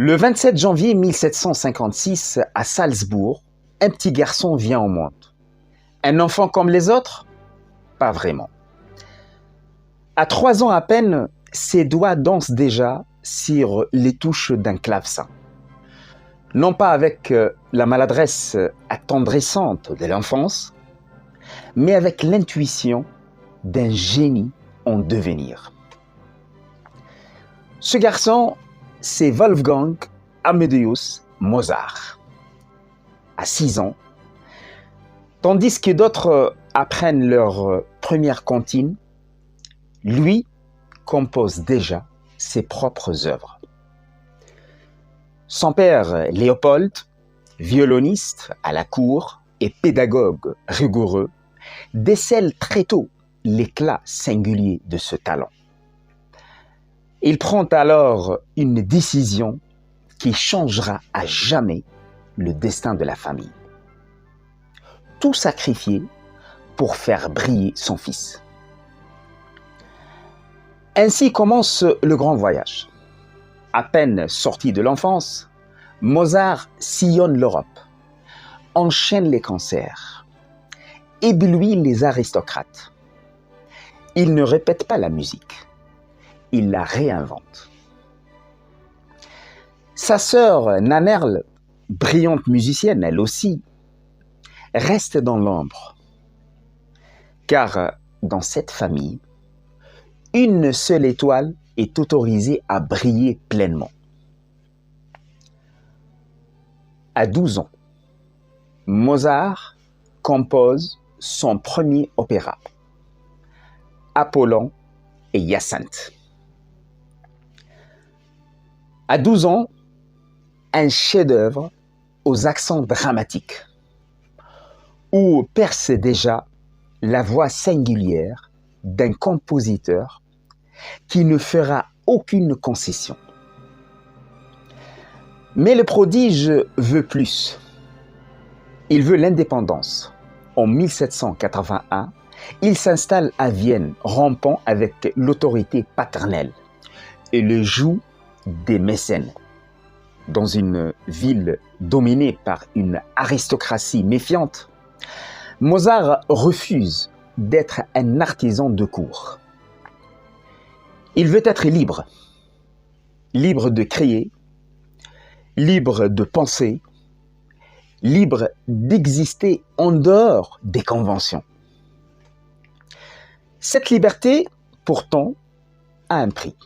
Le 27 janvier 1756, à Salzbourg, un petit garçon vient au monde. Un enfant comme les autres? Pas vraiment. À 3 ans à peine, ses doigts dansent déjà sur les touches d'un clavecin. Non pas avec la maladresse attendrissante de l'enfance, mais avec l'intuition d'un génie en devenir. Ce garçon, c'est Wolfgang Amadeus Mozart. À 6 ans, tandis que d'autres apprennent leur première comptine, lui compose déjà ses propres œuvres. Son père, Léopold, violoniste à la cour et pédagogue rigoureux, décèle très tôt l'éclat singulier de ce talent. Il prend alors une décision qui changera à jamais le destin de la famille. Tout sacrifier pour faire briller son fils. Ainsi commence le grand voyage. À peine sorti de l'enfance, Mozart sillonne l'Europe, enchaîne les concerts, éblouit les aristocrates. Il ne répète pas la musique, il la réinvente. Sa sœur Nannerl, brillante musicienne elle aussi, reste dans l'ombre. Car dans cette famille, une seule étoile est autorisée à briller pleinement. À 12 ans, Mozart compose son premier opéra, Apollon et Hyacinthe. À 12 ans, un chef-d'œuvre aux accents dramatiques, où perce déjà la voix singulière d'un compositeur qui ne fera aucune concession. Mais le prodige veut plus. Il veut l'indépendance. En 1781, il s'installe à Vienne, rompant avec l'autorité paternelle et le joug des mécènes. Dans une ville dominée par une aristocratie méfiante, Mozart refuse d'être un artisan de cour. Il veut être libre, libre de créer, libre de penser, libre d'exister en dehors des conventions. Cette liberté, pourtant, a un prix.